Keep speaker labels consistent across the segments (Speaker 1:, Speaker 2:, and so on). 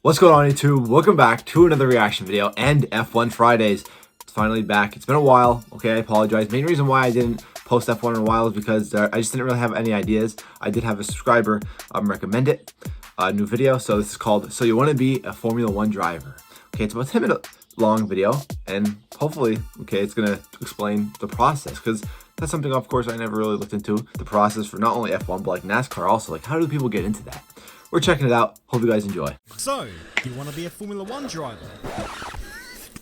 Speaker 1: What's going on, YouTube? Welcome back to another reaction video and F1 Fridays. It's finally back. It's been a while. Okay, I apologize. Main reason why I didn't post F1 in a while is because I just didn't really have any ideas. I did have a subscriber recommend it, a new video. So this is called "So You Want to Be a Formula One Driver." Okay, it's about a 10-minute long video, and hopefully, okay, it's gonna explain the process, because that's something, of course, I never really looked into, the process for not only F1 but like NASCAR also. Like, how do people get into that? We're checking it out. Hope you guys enjoy.
Speaker 2: So, you want to be a Formula One driver?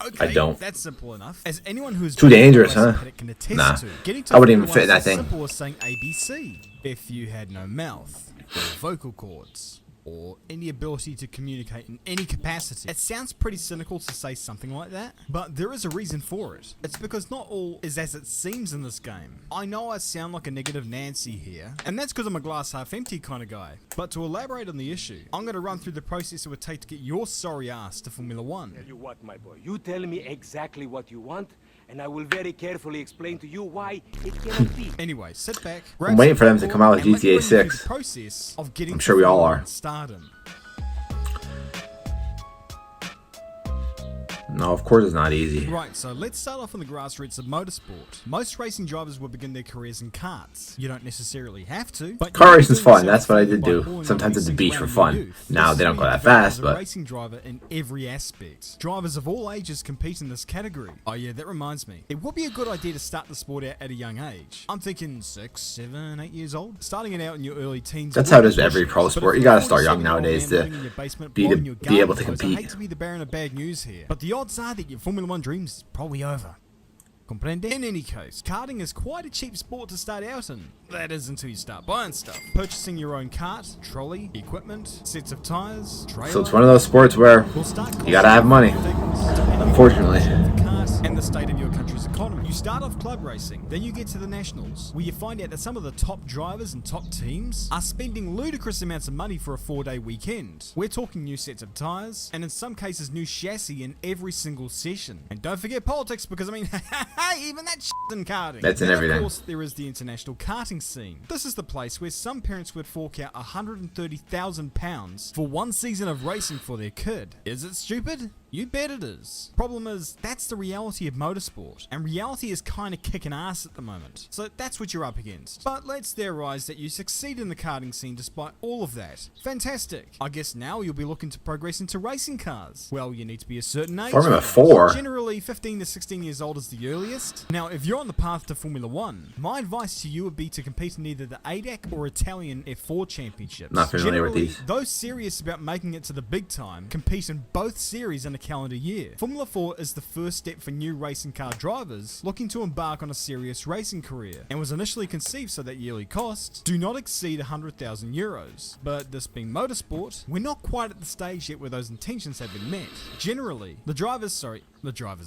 Speaker 2: Okay,
Speaker 1: I don't.
Speaker 2: That's simple enough. As anyone who's
Speaker 1: too dangerous, huh?
Speaker 2: can attest
Speaker 1: Nah,
Speaker 2: to, getting to
Speaker 1: I wouldn't even
Speaker 2: Formula
Speaker 1: fit in
Speaker 2: One
Speaker 1: that
Speaker 2: is
Speaker 1: thing.
Speaker 2: as simple as saying ABC. If you had no mouth, or vocal cords, or any ability to communicate in any capacity. It sounds pretty cynical to say something like that, but there is a reason for it. It's because not all is as it seems in this game. I know I sound like a negative Nancy here, and that's because I'm a glass half empty kind of guy. But to elaborate on the issue, I'm going to run through the process it would take to get your sorry ass to Formula One.
Speaker 3: Tell you what, my boy, you tell me exactly what you want, and I will very carefully explain to you why it cannot be.
Speaker 2: Anyway, sit back.
Speaker 1: I'm waiting for them to come out with GTA 6.
Speaker 2: Process of getting
Speaker 1: I'm sure we all are.
Speaker 2: Stardom.
Speaker 1: No, of course it's not easy.
Speaker 2: Right, so let's start off on the grassroots of motorsport. Most racing drivers will begin their careers in karts. You don't necessarily have to, but
Speaker 1: Car racing's fun. That's what I did do. Sometimes at the beach for fun. Now they don't go that fast, but
Speaker 2: racing driver in every aspect. Drivers of all ages compete in this category. Oh yeah, that reminds me. It would be a good idea to start the sport out at a young age. I'm thinking 6, 7, 8 years old. Starting it out in your early teens.
Speaker 1: that's how it is every pro sport. You gotta start young nowadays to be able to compete.
Speaker 2: I hate to be the bearer of bad news here, but the odds are that your Formula One dreams is probably over. Comprende? In any case, karting is quite a cheap sport to start out in. That is until you start buying stuff. Purchasing your own kart, trolley, equipment, sets of tires, trailer.
Speaker 1: So it's one of those sports where you gotta have money, unfortunately.
Speaker 2: And the state of your country's economy. You start off club racing, then you get to the nationals, where you find out that some of the top drivers and top teams are spending ludicrous amounts of money for a 4-day weekend. We're talking new sets of tires, and in some cases new chassis in every single session. And don't forget politics, because I mean, even that shit's in karting.
Speaker 1: That's in everything.
Speaker 2: Of course, there is the international karting scene. This is the place where some parents would fork out £130,000 for one season of racing for their kid. Is it stupid? You bet it is. Problem is, that's the reality of motorsport, and reality is kind of kicking ass at the moment. So that's what you're up against. But let's theorize that you succeed in the karting scene despite all of that. Fantastic. I guess now you'll be looking to progress into racing cars. Well, you need to be a certain age.
Speaker 1: Formula 4.
Speaker 2: Generally, 15 to 16 years old is the earliest. Now, if you're on the path to Formula One, my advice to you would be to compete in either the ADAC or Italian F4 championships.
Speaker 1: Not familiar with these.
Speaker 2: Those serious about making it to the big time compete in both series in a calendar year. Formula 4 is the first step for new racing car drivers looking to embark on a serious racing career, and was initially conceived so that yearly costs do not exceed €100,000. But this being motorsport, we're not quite at the stage yet where those intentions have been met. Generally, the drivers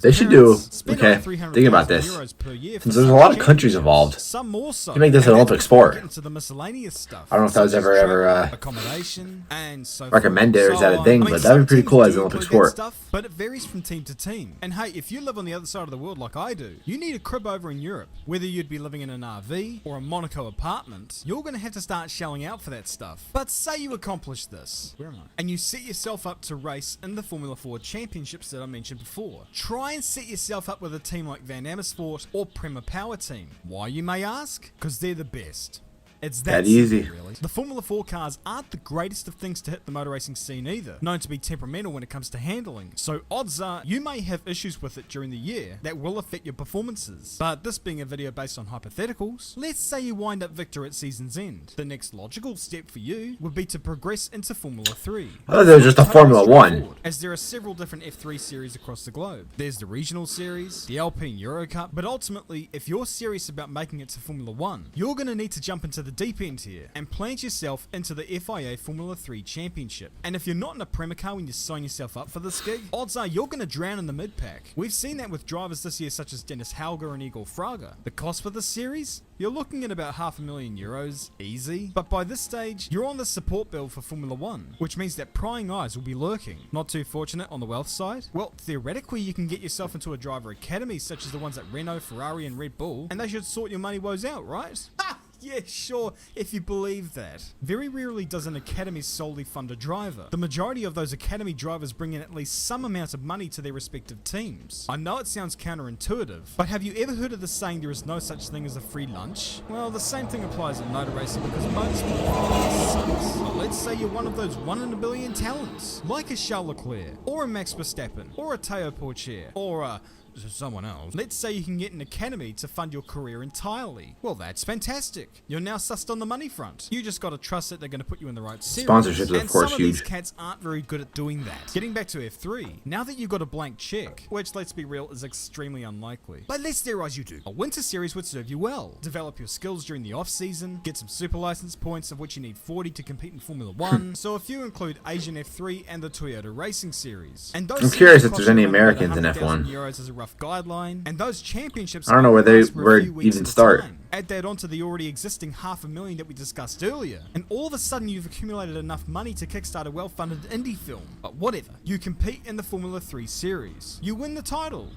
Speaker 1: They should do, okay,
Speaker 2: think
Speaker 1: think about this.
Speaker 2: per year.
Speaker 1: Since there's a lot of countries involved,
Speaker 2: Some more so.
Speaker 1: you make this an Olympic sport.
Speaker 2: Into the miscellaneous stuff.
Speaker 1: I don't know if that was ever
Speaker 2: accommodation and so
Speaker 1: recommended or is that a
Speaker 2: on.
Speaker 1: thing,
Speaker 2: I mean,
Speaker 1: but that'd be
Speaker 2: some
Speaker 1: pretty
Speaker 2: teams
Speaker 1: cool as
Speaker 2: do
Speaker 1: an Olympic
Speaker 2: include that
Speaker 1: sport.
Speaker 2: stuff, but it varies from team to team. And hey, if you live on the other side of the world like I do, you need a crib over in Europe. Whether you'd be living in an RV or a Monaco apartment, you're going to have to start shelling out for that stuff. But say you accomplish this, where am I? And you set yourself up to race in the Formula 4 championships that I mentioned before. Try and set yourself up with a team like Van Amersfoort or Prema Power Team. Why, you may ask? Because they're the best. It's that
Speaker 1: easy.
Speaker 2: simple, really. The Formula 4 cars aren't the greatest of things to hit the motor racing scene either, known to be temperamental when it comes to handling. So odds are you may have issues with it during the year that will affect your performances. But this being a video based on hypotheticals, let's say you wind up victor at season's end. The next logical step for you would be to progress into Formula 3.
Speaker 1: I thought there was just a Formula 1.
Speaker 2: As there are several different F3 series across the globe. There's the regional series, the Alpine Euro Cup, but ultimately, if you're serious about making it to Formula 1, you're going to need to jump into the deep end here and plant yourself into the FIA Formula 3 Championship. And if you're not in a Prema car when you sign yourself up for this gig, odds are you're going to drown in the mid-pack. We've seen that with drivers this year such as Dennis Hauger and Igor Fraga. The cost for this series? You're looking at about €500,000, easy. But by this stage, you're on the support bill for Formula 1, which means that prying eyes will be lurking. Not too fortunate on the wealth side? Well, theoretically you can get yourself into a driver academy such as the ones at Renault, Ferrari and Red Bull, and they should sort your money woes out, right? Ha! Yeah, sure, if you believe that. Very rarely does an academy solely fund a driver. The majority of those academy drivers bring in at least some amount of money to their respective teams. I know it sounds counterintuitive, but have you ever heard of the saying there is no such thing as a free lunch? Well, the same thing applies in motor racing because motorsport sucks. But let's say you're one of those 1 in a billion talents, like a Charles Leclerc, or a Max Verstappen, or a Teo Porcher, or a someone else. Let's say you can get an academy to fund your career entirely. Well, that's fantastic. You're now sussed on the money front. You just gotta trust that they're gonna put you in the right series.
Speaker 1: Sponsorships, of
Speaker 2: and
Speaker 1: course,
Speaker 2: some of
Speaker 1: huge.
Speaker 2: these cats aren't very good at doing that. Getting back to F3, now that you've got a blank check, which let's be real is extremely unlikely, but let's theorize you do. A winter series would serve you well. Develop your skills during the off season, get some super license points of which you need 40 to compete in Formula 1. So if you include Asian F3 and the Toyota Racing Series. And those
Speaker 1: I'm curious if
Speaker 2: series
Speaker 1: there's
Speaker 2: cost
Speaker 1: any
Speaker 2: around
Speaker 1: Americans in
Speaker 2: 100,000
Speaker 1: F1.
Speaker 2: euros as a rough guideline. And those championships
Speaker 1: I don't know where
Speaker 2: only last for a few
Speaker 1: where
Speaker 2: weeks
Speaker 1: even
Speaker 2: at a
Speaker 1: start.
Speaker 2: time. Add that onto the already existing $500,000 that we discussed earlier, and all of a sudden you've accumulated enough money to kickstart a well-funded indie film. But whatever, you compete in the Formula 3 series. You win the title.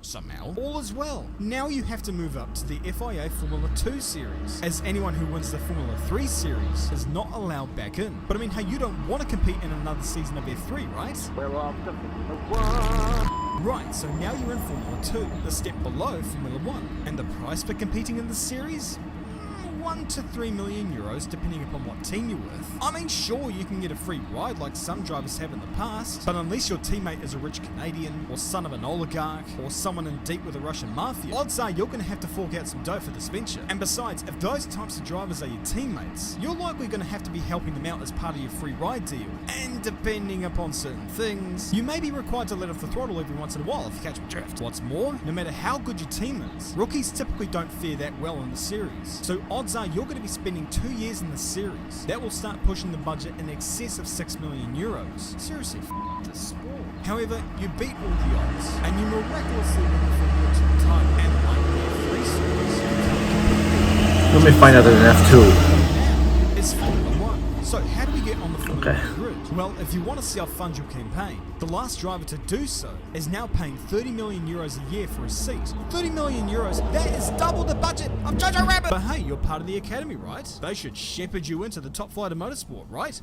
Speaker 2: Somehow, all is well. Now you have to move up to the FIA Formula 2 series, as anyone who wins the Formula 3 series is not allowed back in. But I mean, hey, you don't want to compete in another season of F3, right?
Speaker 3: We're off to Formula 1.
Speaker 2: Right, so now you're in Formula 2, the step below Formula 1. And the price for competing in this series? 1 to 3 million euros depending upon what team you're with. I mean, sure, you can get a free ride like some drivers have in the past, but unless your teammate is a rich Canadian, or son of an oligarch, or someone in deep with the Russian mafia, odds are you're going to have to fork out some dough for this venture. And besides, if those types of drivers are your teammates, you're likely going to have to be helping them out as part of your free ride deal. And depending upon certain things, you may be required to let off the throttle every once in a while if you catch my drift. What's more, no matter how good your team is, rookies typically don't fare that well in the series. So odds are you're going to be spending 2 years in the series. That will start pushing the budget in excess of 6 million euros. Seriously, this sport. However, you beat all the odds, and you miraculously win the Formula 2 title. And like the F3 series,
Speaker 1: Let me find out there's an F2.
Speaker 2: it's Formula 1. So how do we get on the Formula
Speaker 1: Okay.
Speaker 2: 1 grid? Well, if you want to self-fund your campaign, the last driver to do so is now paying 30 million euros a year for a seat. 30 million euros, that is double the budget of Jojo Rabbit! But hey, you're part of the academy, right? They should shepherd you into the top flight of motorsport, right?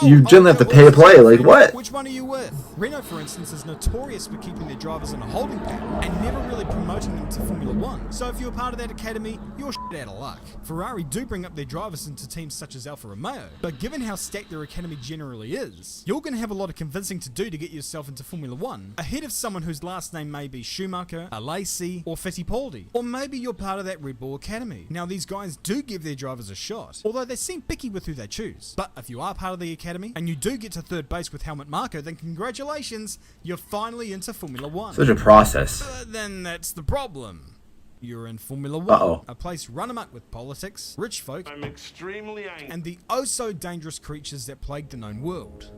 Speaker 1: You generally have to pay to play, like what?
Speaker 2: Which one are you with? Renault, for instance, is notorious for keeping their drivers in a holding pattern and never really promoting them to Formula 1. So if you're part of that academy, you're out of luck. Ferrari do bring up their drivers into teams such as Alfa Romeo, but given how stacked their academy generally is, you're going to have a lot of convincing to do to get yourself into Formula 1, ahead of someone whose last name may be Schumacher, Alesi, or Fittipaldi. Or maybe you're part of that Red Bull Academy. Now these guys do give their drivers a shot, although they seem picky with who they choose. But if you are part of the academy, and you do get to third base with Helmut Marko, then congratulations, you're finally into Formula 1.
Speaker 1: Such a process.
Speaker 2: But then that's the problem. You're in Formula 1,
Speaker 1: Uh-oh.
Speaker 2: a place run amok with politics, rich folk,
Speaker 3: I'm extremely angry.
Speaker 2: and the oh-so-dangerous creatures that plague the known world.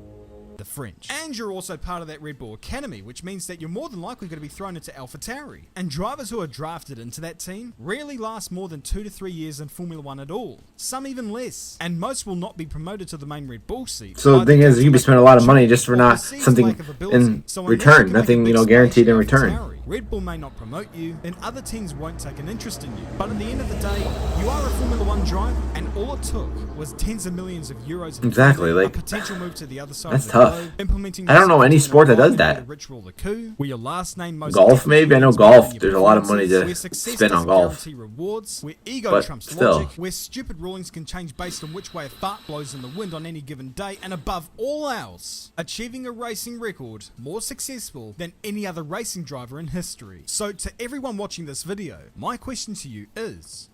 Speaker 2: The French. And you're also part of that Red Bull Academy, which means that you're more than likely going to be thrown into AlphaTauri. And drivers who are drafted into that team rarely last more than 2 to 3 years in Formula 1 at all. Some even less. And most will not be promoted to the main Red Bull seat.
Speaker 1: So the thing is, you could be spending a lot of money just for
Speaker 2: or
Speaker 1: not
Speaker 2: perceived
Speaker 1: something
Speaker 2: lack of ability.
Speaker 1: in
Speaker 2: So unless
Speaker 1: return.
Speaker 2: you can make a
Speaker 1: Nothing,
Speaker 2: big
Speaker 1: guaranteed in
Speaker 2: splash
Speaker 1: return.
Speaker 2: AlphaTauri, Red Bull may not promote you, and other teams won't take an interest in you. But at the end of the day, you are a Formula 1 driver, and all it took was tens of millions of euros in
Speaker 1: Exactly,
Speaker 2: funding,
Speaker 1: like,
Speaker 2: a potential move to the other side
Speaker 1: that's
Speaker 2: of the
Speaker 1: tough.
Speaker 2: globe, implementing
Speaker 1: I don't know any sport that does that.
Speaker 2: Ritual the coup, where your last name most
Speaker 1: Golf,
Speaker 2: definitely
Speaker 1: maybe? I know
Speaker 2: means
Speaker 1: golf,
Speaker 2: more than your
Speaker 1: there's a lot of money to
Speaker 2: performances, where success
Speaker 1: spend on
Speaker 2: doesn't
Speaker 1: golf.
Speaker 2: guarantee rewards, where ego
Speaker 1: But
Speaker 2: trumps
Speaker 1: still.
Speaker 2: logic, where stupid rulings can change based on which way a fart blows in the wind on any given day, and above all else, achieving a racing record more successful than any other racing driver in history. So to everyone watching this video, my question to you is,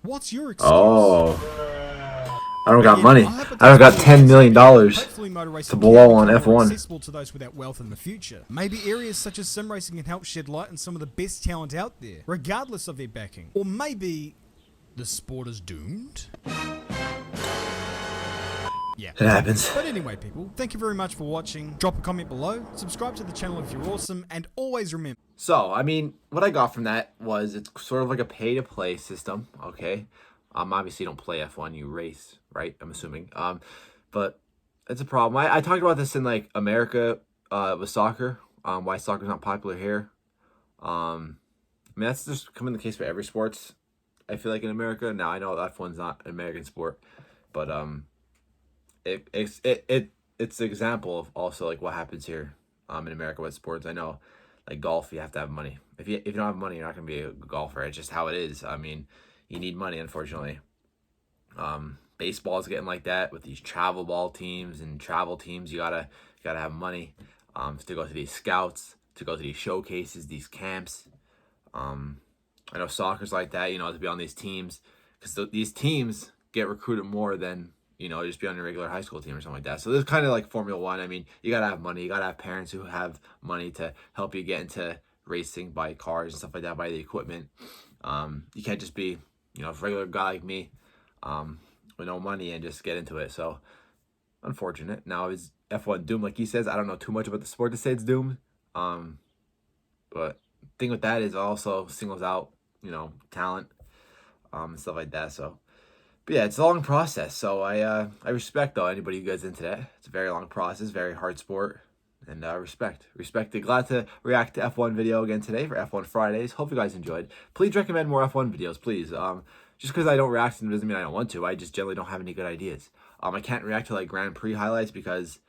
Speaker 2: what's your excuse?
Speaker 1: Oh. I don't got
Speaker 2: Yeah,
Speaker 1: money.
Speaker 2: hope it
Speaker 1: I don't got
Speaker 2: does
Speaker 1: $10 million
Speaker 2: Hopefully motor racing
Speaker 1: to blow
Speaker 2: can
Speaker 1: on
Speaker 2: become more
Speaker 1: F1.
Speaker 2: accessible to those without wealth in the future. Maybe areas such as sim racing can help shed light on some of the best talent out there, regardless of their backing. Or maybe the sport is doomed? Yeah.
Speaker 1: It happens.
Speaker 2: But anyway, people, thank you very much for watching. Drop a comment below, subscribe to the channel if you're awesome, and always remember.
Speaker 1: So, I mean, what I got from that was it's sort of like a pay-to-play system, okay? Obviously, you don't play F1, you race, right? I'm assuming. But it's a problem. I talked about this in, like, America with soccer, why soccer's not popular here. I mean, that's just coming the case for every sports. I feel like in America. Now I know F1's not an American sport, but it's an example of also like what happens here in America with sports. I know like golf, you have to have money. If you don't have money, you're not gonna be a golfer. It's just how it is. I mean, you need money, unfortunately. Baseball is getting like that with these travel ball teams and travel teams. You gotta have money to go to these scouts, to go to these showcases, these camps. I know soccer's like that, you know, to be on these teams, because these teams get recruited more than, you know, just be on a regular high school team or something like that. So this is kind of like Formula One. I mean, you gotta have money. You gotta have parents who have money to help you get into racing, buy cars and stuff like that, buy the equipment. You can't just be, you know, a regular guy like me with no money and just get into it. So unfortunate. Now is F1 doomed, like he says? I don't know too much about the sport to say it's doomed. But the thing with that is it also singles out, you know, talent and stuff like that. So, but yeah, it's a long process. So I respect though anybody who gets into that. It's a very long process, very hard sport, and respect it. Glad to react to F1 video again today for F1 Fridays. Hope you guys enjoyed. Please recommend more F1 videos, please. Just because I don't react to them doesn't mean I don't want to. I just generally don't have any good ideas. I can't react to like Grand Prix highlights because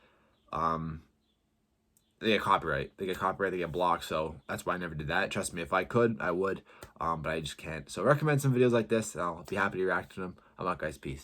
Speaker 1: they get copyright. They get blocked. So that's why I never did that. Trust me, if I could, I would. But I just can't. So recommend some videos like this, and I'll be happy to react to them. I'm out, guys. Peace.